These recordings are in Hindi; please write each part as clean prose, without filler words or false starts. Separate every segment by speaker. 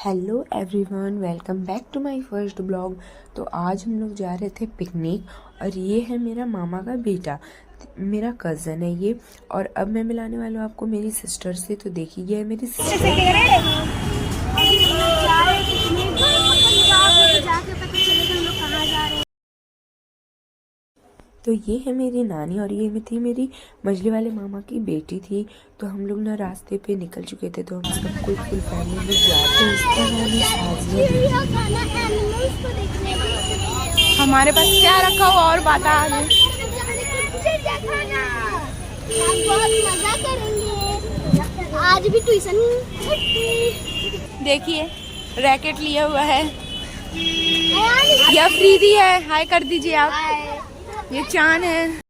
Speaker 1: Hello everyone, welcome back to my first blog. तो आज हम लोग जा रहे थे पिकनिक और ये है मेरा मामा का बेटा, मेरा कज़न है ये। और अब मैं मिलाने वाला हूँ आपको मेरी सिस्टर से। तो देखिए ये है मेरी सिस्टर। तो ये है मेरी नानी और ये थी मेरी मछली वाले मामा की बेटी थी। तो हम लोग ना रास्ते पे निकल चुके थे, तो हम सब कोई फुल फैमिली लोग जा रहे थे।
Speaker 2: हमारे पास क्या रखा हुआ और बता दे।
Speaker 3: बहुत मजा करेंगे आज भी ट्यूशन।
Speaker 2: देखिए रैकेट लिया हुआ है, यह फ्रीदी है। हाय कर दीजिए आप। ये चांद है।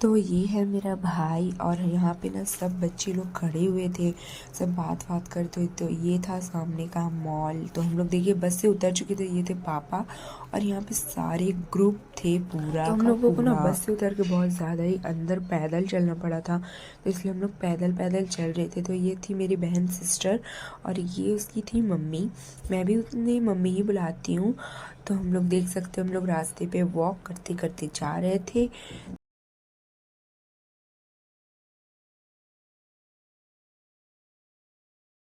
Speaker 1: तो ये है मेरा भाई और यहाँ पे ना सब बच्चे लोग खड़े हुए थे, सब बात करते। तो ये था सामने का मॉल। तो हम लोग देखिए बस से उतर चुके थे, ये थे पापा और यहाँ पे सारे ग्रुप थे पूरा। तो हम लोगों को ना बस से उतर के बहुत ज़्यादा ही अंदर पैदल चलना पड़ा था, तो इसलिए हम लोग पैदल चल रहे थे। तो ये थी मेरी बहन सिस्टर और ये उसकी थी मम्मी। मैं भी उतने मम्मी ही बुलाती हूँ। तो हम लोग देख सकते हो हम लोग रास्ते पे वॉक करते करते जा रहे थे।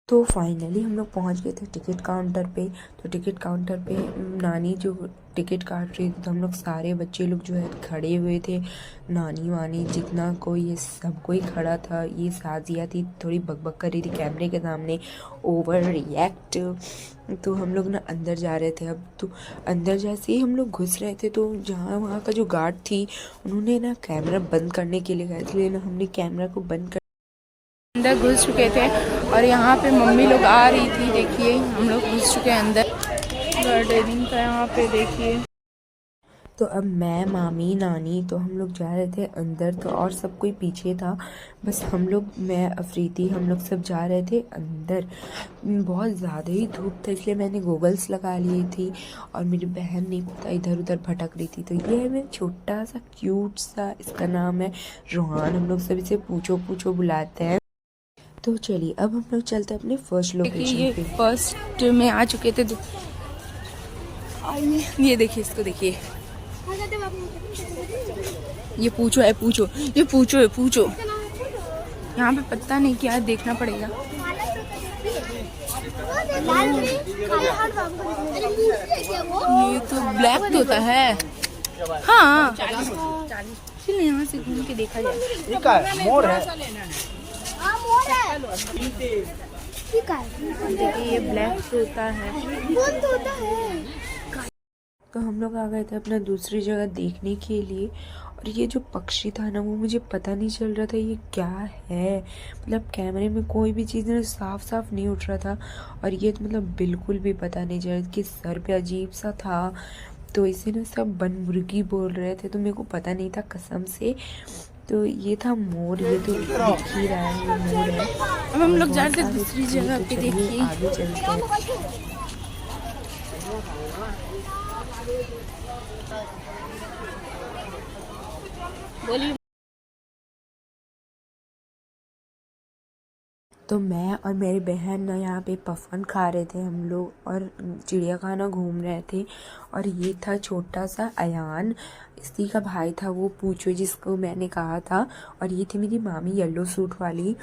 Speaker 1: तो फाइनली हम लोग पहुंच गए थे टिकट काउंटर पे। तो टिकट काउंटर पे नानी जो टिकट काट रही थी, तो हम लोग सारे बच्चे लोग जो है खड़े हुए थे। नानी वानी जितना कोई ये सब कोई खड़ा था। ये साजिया थी, थोड़ी बकबक कर रही थी कैमरे के सामने, ओवर रिएक्ट। तो हम लोग ना अंदर जा रहे थे। अब तो अंदर जैसे ही हम लोग घुस रहे थे, तो जहाँ वहाँ का जो गार्ड थी उन्होंने ना कैमरा बंद करने के लिए कहा, इसलिए ना हमने कैमरा को बंद कर
Speaker 2: अंदर घुस चुके थे और यहाँ पे मम्मी लोग आ रही थी। देखिए हम लोग घुस चुके हैं अंदर। गार्डनिंग का यहाँ पे देखिए।
Speaker 1: तो अब मैं मामी नानी तो हम लोग जा रहे थे अंदर। तो और सब कोई पीछे था, बस हम लोग, मैं अफरीदी, हम लोग सब जा रहे थे अंदर। बहुत ज़्यादा ही धूप था, इसलिए मैंने गोगल्स लगा लिए थी और मेरी बहन नहीं पता इधर उधर भटक रही थी। तो ये है मेरा छोटा सा क्यूट सा, इसका नाम है रोहान। हम लोग सभी से पूछो पूछो बुलाते हैं। तो चलिए अब हम लोग चलते हैं अपने फर्स्ट लोकेशन पे।
Speaker 2: फर्स्ट में आ चुके थे। ये देखिए, इसको देखिए। ये पूछो है, पूछो, ये पूछो है, पूछो। यहाँ पे पता नहीं क्या देखना पड़ेगा। ये तो ब्लैक तोता है। हाँ, चलिए यहाँ से घूम के देखा जाए।
Speaker 4: मोर है।
Speaker 2: देखिए ये ब्लैक तोता है।
Speaker 3: कौन तोता है?
Speaker 1: तो हम लोग आ गए थे अपना दूसरी जगह देखने के लिए। और ये जो पक्षी था ना, वो मुझे पता नहीं चल रहा था ये क्या है। मतलब कैमरे में कोई भी चीज़ ना साफ साफ नहीं उठ रहा था। और ये तो मतलब बिल्कुल भी पता नहीं चल रहा कि सर पे अजीब सा था। तो इसे ना सब बनमुर्गी बोल रहे थे, तो मेरे को पता नहीं था कसम से। तो ये था मोर, ये तो दिख ही रहा है ये मोर है।
Speaker 2: अब हम लोग जा रहे थे दूसरी जगह पे।
Speaker 1: चलिए
Speaker 2: देखिए
Speaker 1: आगे चलते हैं।
Speaker 2: बोलिए।
Speaker 1: तो मैं और मेरी बहन ना यहाँ पे पफन खा रहे थे हम लोग और चिड़ियाखाना घूम रहे थे। और ये था छोटा सा अयान, इसी का भाई था वो पूछो जिसको मैंने कहा था। और ये थी मेरी मामी येलो सूट वाली।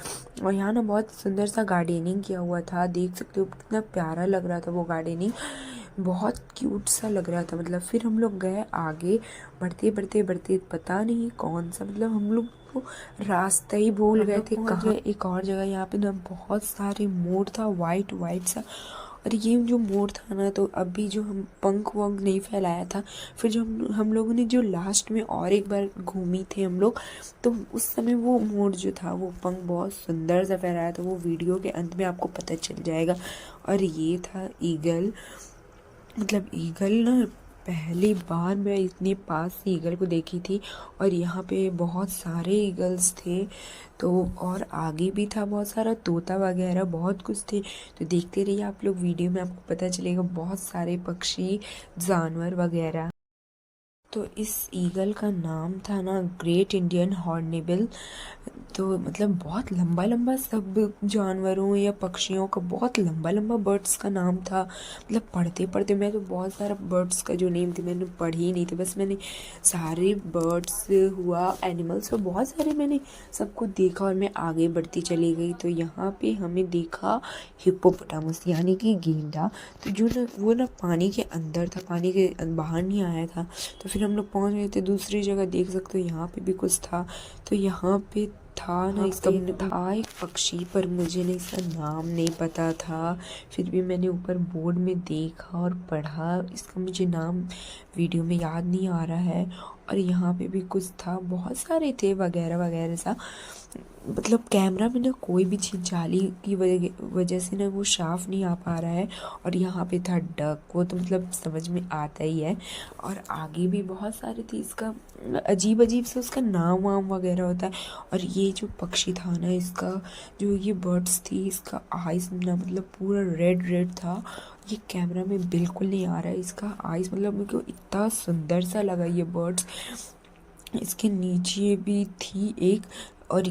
Speaker 1: और यहाँ ना बहुत सुंदर सा गार्डनिंग किया हुआ था, देख सकते हो कितना प्यारा लग रहा था वो गार्डनिंग, बहुत क्यूट सा लग रहा था। मतलब फिर हम लोग गए आगे, बढ़ते पता नहीं कौन सा, मतलब हम लोग को रास्ता ही भूल गए थे कहाँ। एक और जगह यहाँ पे ना बहुत सारे मोर था, वाइट सा। और ये जो मोर था ना, तो अभी जो हम पंख वंख नहीं फैलाया था। फिर जो हम लोगों ने जो लास्ट में और एक बार घूमी थे हम लोग, तो उस समय वो मोर जो था वो पंख बहुत सुंदर सा फहराया था। वो वीडियो के अंत में आपको पता चल जाएगा। और ये था ईगल। मतलब ईगल ना पहली बार मैं इतने पास से ईगल को देखी थी। और यहाँ पे बहुत सारे ईगल्स थे। तो और आगे भी था बहुत सारा तोता वगैरह, बहुत कुछ थे। तो देखते रहिए आप लोग वीडियो में, आपको पता चलेगा बहुत सारे पक्षी जानवर वगैरह। तो इस ईगल का नाम था ना ग्रेट इंडियन हॉर्नबिल। तो मतलब बहुत लंबा लंबा सब जानवरों या पक्षियों का बहुत लंबा लंबा बर्ड्स का नाम था। मतलब पढ़ते पढ़ते मैं तो बहुत सारा बर्ड्स का जो नेम थे मैंने पढ़ी ही नहीं थे, बस मैंने सारे बर्ड्स हुआ एनिमल्स और बहुत सारे मैंने सबको देखा और मैं आगे बढ़ती चली गई। तो यहाँ पे हमें देखा हिप्पोपोटामस यानी कि गेंडा। तो जो ना वो ना पानी के अंदर था, पानी के बाहर नहीं आया था। तो फिर हम लोग पहुँच गए थे दूसरी जगह, देख सकते हो यहाँ पे भी कुछ था। तो यहाँ पे था ना इसका था एक पक्षी, पर मुझे ना इसका नाम नहीं पता था। फिर भी मैंने ऊपर बोर्ड में देखा और पढ़ा, इसका मुझे नाम वीडियो में याद नहीं आ रहा है। और यहाँ पे भी कुछ था, बहुत सारे थे वगैरह वगैरह सा। मतलब कैमरा में ना कोई भी चीज़ जाली की वजह से ना वो साफ नहीं आ पा रहा है। और यहाँ पे था डक, वो तो मतलब समझ में आता ही है। और आगे भी बहुत सारे थे, इसका अजीब अजीब से उसका नाम वाम वगैरह होता है। और ये जो पक्षी था ना, इसका जो ये बर्ड्स थी, इसका आइस ना मतलब पूरा रेड रेड था। ये कैमरा में बिल्कुल नहीं आ रहा है इसका आइस, मतलब मेरे को इतना सुंदर सा लगा ये बर्ड्स। इसके नीचे भी थी एक, और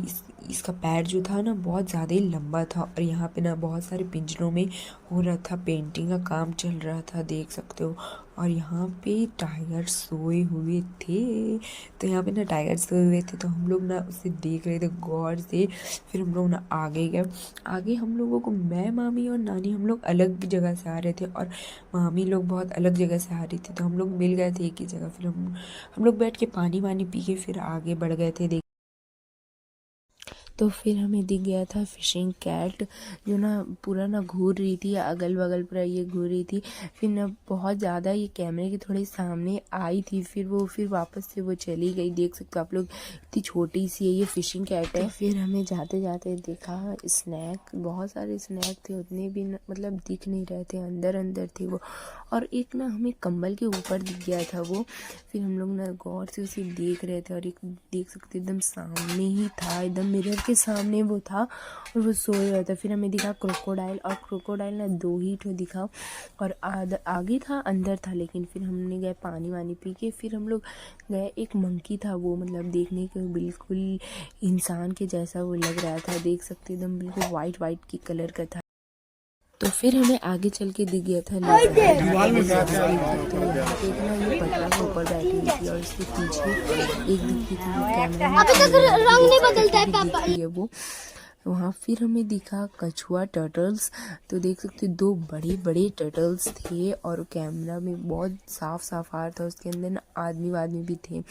Speaker 1: इसका पैर जो था ना बहुत ज़्यादा ही लंबा था। और यहाँ पे ना बहुत सारे पिंजरों में हो रहा था, पेंटिंग का काम चल रहा था, देख सकते हो। और यहाँ पे टाइगर सोए हुए थे। तो यहाँ पे ना टाइगर सोए हुए थे, तो हम लोग ना उसे देख रहे थे गौर से। फिर हम लोग ना आगे गए। आगे हम लोगों को, मैं, मामी और नानी, हम लोग अलग जगह से आ रहे थे और मामी लोग बहुत अलग जगह से आ रही थी। तो हम लोग मिल गए थे एक ही जगह। फिर हम लोग बैठ के पानी वानी पी के फिर आगे बढ़ गए थे। तो फिर हमें दिख गया था फिशिंग कैट, जो ना पूरा ना घूर रही थी, अगल बगल पूरा ये घूर रही थी। फिर ना बहुत ज़्यादा ये कैमरे के थोड़े सामने आई थी, फिर वापस से वो चली गई। देख सकते हो आप लोग, इतनी छोटी सी है ये फिशिंग कैट है। फिर हमें जाते जाते देखा स्नैक, बहुत सारे स्नैक थे, उतने भी मतलब दिख नहीं रहे थे, अंदर अंदर थे वो। और एक ना हमें कंबल के ऊपर दिख गया था वो। फिर हम लोग ना गौर से उसे देख रहे थे, और एक देख सकते एकदम सामने ही था, एकदम मिरर के सामने वो था और वो सोए हुआ था। फिर हमें दिखा क्रोकोडाइल, और क्रोकोडाइल ना 2 ही ठो दिखा, और आगे था अंदर था। लेकिन फिर हमने गए पानी वानी पी के, फिर हम लोग गए, एक मंकी था वो, मतलब देखने के बिल्कुल इंसान के जैसा वो लग रहा था, देख सकते एकदम बिल्कुल वाइट वाइट की कलर का था। तो फिर हमें आगे चल के दिख गया था ये पटरा के ऊपर बैठी हुई थी, और उसके पीछे एक दिखी थी कैमरा
Speaker 3: रंग नहीं बदलता है पापा।
Speaker 1: वो वहाँ। फिर हमें दिखा कछुआ टर्टल्स। तो देख सकते 2 बड़े बड़े टर्टल्स थे, और कैमरा में बहुत साफ साफ आ रहा था, उसके अंदर ना आदमी भी थे।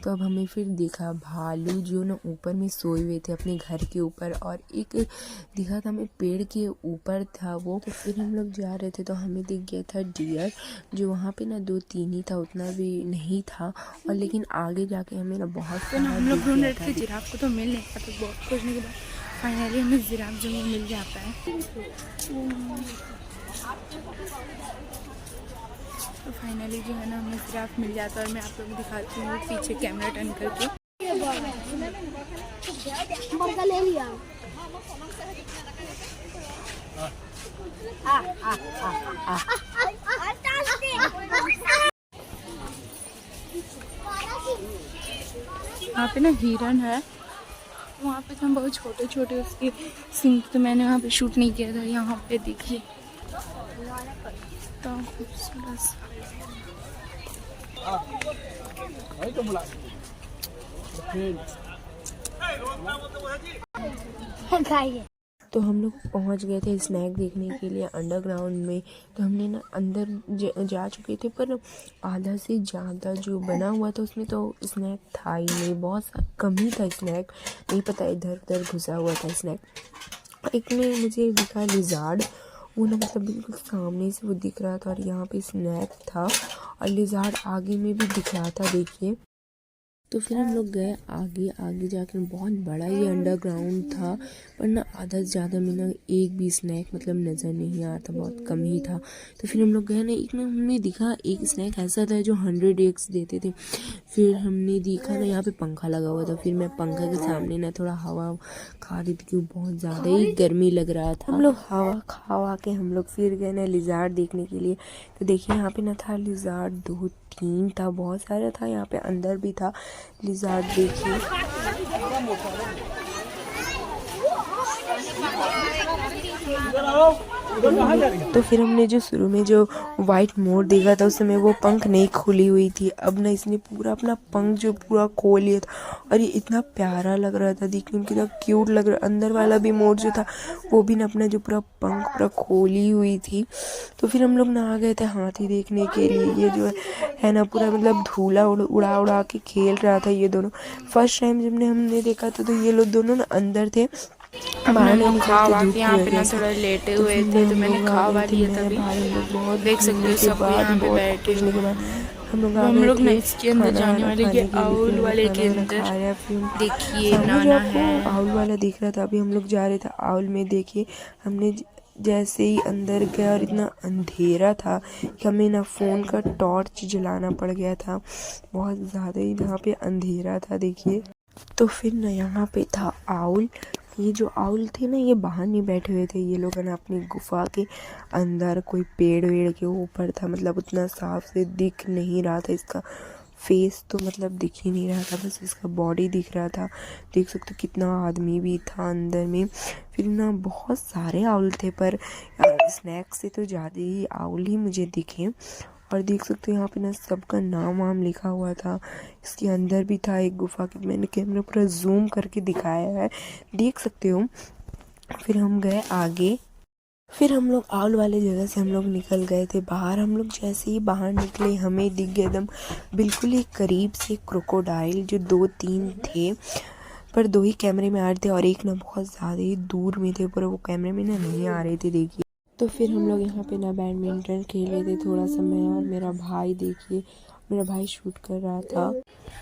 Speaker 1: तो अब हमें फिर दिखा भालू, जो ना ऊपर में सोए हुए थे अपने घर के ऊपर, और एक दिखा था हमें पेड़ के ऊपर था वो। तो फिर हम लोग जा रहे थे तो हमें दिख गया था डियर, जो वहाँ पे ना 2-3 ही था, उतना भी नहीं था। और लेकिन आगे जाके हमें ना बहुत
Speaker 2: हम लोग ढूंढ रहे थे जिराफ को, तो मिल नहीं पाता, तो बहुत खोजने के बाद फाइनली हमें जिराफ जंगल मिल जाता है। तो फाइनली जो है ना हमें जिराफ मिल जाता है, और मैं आप लोगों को दिखाती हूँ पीछे कैमरा टर्न करके।
Speaker 3: बर्गर ले लिया।
Speaker 2: यहाँ पे ना हिरन है, वहाँ पे तो हम बहुत छोटे छोटे उसके सिंग, तो मैंने वहाँ पे शूट नहीं किया था। यहाँ पे देखिए तो खूबसूरत सा।
Speaker 1: तो हम लोग पहुंच गए थे स्नैक देखने के लिए अंडरग्राउंड में। तो हमने ना अंदर जा चुके थे, पर आधा से ज़्यादा जो बना हुआ था उसमें तो स्नैक था ही नहीं, बहुत कम ही था स्नैक, नहीं पता इधर उधर घुसा हुआ था स्नैक। एक में मुझे दिखा लिजार्ड, वो ना मतलब बिल्कुल सामने से वो दिख रहा था, और यहाँ पे स्नैक था, और लिजार्ड आगे में भी दिख रहा था, देखिए। तो फिर हम लोग गए आगे जाकर, बहुत बड़ा ये अंडरग्राउंड था, पर ना आधा से ज़्यादा में ना एक भी स्नैक मतलब नज़र नहीं आ रहा था, बहुत कम ही था। तो फिर हम लोग गए ना, एक ना हमें दिखा एक स्नैक ऐसा था जो 100 eggs देते थे। फिर हमने देखा ना यहाँ पे पंखा लगा हुआ था, फिर मैं पंखा के सामने ना थोड़ा हवा खा रही थी, क्योंकि बहुत ज़्यादा ही गर्मी लग रहा था। हम लोग हवा खा के हम लोग फिर गए ना लिजार्ड देखने के लिए। तो देखिए यहाँ पे ना था लिजार्ड, 2 3 था, बहुत सारा था। यहाँ पे अंदर भी था लिज़ार्ड, देखिए। तो फिर हमने जो शुरू में जो वाइट मोर देखा था उस समय वो पंख नहीं खुली हुई थी। अब ना इसने पूरा अपना पंख जो पूरा खोल लिया था और ये इतना प्यारा लग रहा था देखने में, कितना क्यूट लग रहा। अंदर वाला भी मोर जो था वो भी ना अपना जो पूरा पंख पूरा खोली हुई थी। तो फिर हम लोग ना आ गए थे हाथी देखने के लिए। ये जो है ना पूरा मतलब धूला उड़ा उड़ा के खेल रहा था ये दोनों। फर्स्ट टाइम जब हमने देखा था तो ये लोग दोनों ना अंदर थे, बाहर नहीं निकलते, धूप की
Speaker 2: यहाँ पे ना
Speaker 1: वजह से।
Speaker 2: थोड़ा लेटे
Speaker 1: तो
Speaker 2: हुए
Speaker 1: फिर
Speaker 2: थे तो
Speaker 1: हम
Speaker 2: मैंने
Speaker 1: लोग आ
Speaker 2: खावा
Speaker 1: गए थे,
Speaker 2: लिया
Speaker 1: मेरे
Speaker 2: तभी
Speaker 1: भाई हम लोग बहुत
Speaker 2: देख सकते हो
Speaker 1: घूमने के
Speaker 2: सब
Speaker 1: बाद,
Speaker 2: यहाँ पे
Speaker 1: बहुत
Speaker 2: बैठे
Speaker 1: पूछने के बाद हम लोग आ
Speaker 2: हम
Speaker 1: गए
Speaker 2: लोग
Speaker 1: थे
Speaker 2: ना इसके अंदर
Speaker 1: खाना
Speaker 2: जाने
Speaker 1: वाना
Speaker 2: वाले
Speaker 1: खाने
Speaker 2: के
Speaker 1: के लिए।
Speaker 2: आउल
Speaker 1: फिर
Speaker 2: वाले के
Speaker 1: खाना वाना
Speaker 2: अंदर
Speaker 1: खाया। फिर
Speaker 2: देखिए
Speaker 1: सामने जो
Speaker 2: नाना
Speaker 1: आपको
Speaker 2: है।
Speaker 1: आउल वाला दिख रहा था, अभी हम लोग जा रहे थे आउल में। देखिए हमने जैसे ही अंदर गया और इतना अंधेरा था कि हमें ना फ़ोन का टॉर्च जलाना पड़ गया था, बहुत ज़्यादा ही यहाँ पे अंधेरा था देखिए। तो फिर ना यहाँ पे था आउल। ये जो आउल थे ना ये बाहर नहीं बैठे हुए थे, ये लोग ना अपनी गुफा के अंदर कोई पेड़ वेड़ के ऊपर था। मतलब उतना साफ से दिख नहीं रहा था, इसका फेस तो मतलब दिख ही नहीं रहा था, बस इसका बॉडी दिख रहा था। देख सकते हो कितना आदमी भी था अंदर में। फिर ना बहुत सारे आउल थे पर स्नैक से तो ज़्यादा ही आउल ही मुझे दिखे। और देख सकते हो यहाँ पे ना सबका नाम वाम लिखा हुआ था। इसके अंदर भी था एक गुफा की, मैंने कैमरा पूरा जूम करके दिखाया है, देख सकते हो। फिर हम गए आगे। फिर हम लोग आउल वाले जगह से हम लोग निकल गए थे बाहर। हम लोग जैसे ही बाहर निकले हमें दिख गए एकदम बिल्कुल ही करीब से क्रोकोडाइल, जो 2-3 थे पर 2 ही कैमरे में आ रहे थे और एक ना बहुत ज़्यादा ही दूर में थे, पर वो कैमरे में ना नहीं आ रहे थे देखिए। तो फिर हम लोग यहाँ पे ना बैडमिंटन खेले थे थोड़ा सा, मैं और मेरा भाई। देखिए मेरा भाई शूट कर रहा था।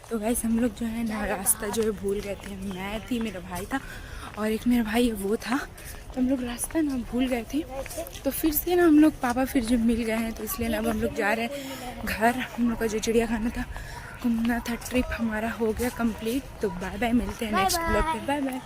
Speaker 2: तो गाइस हम लोग जो है ना रास्ता जो है भूल गए थे। मैं थी, मेरा भाई था और एक मेरा भाई वो था। तो हम लोग रास्ता ना भूल गए थे। तो फिर से ना हम लोग पापा फिर जब मिल गए हैं तो इसलिए ना अब हम लोग जा रहे हैं घर। हम लोग का जो चिड़ियाखाना था घूमना था, ट्रिप हमारा हो गया कंप्लीट। तो बाय बाय, मिलते हैं नेक्स्ट ब्लॉग पे। Bye bye.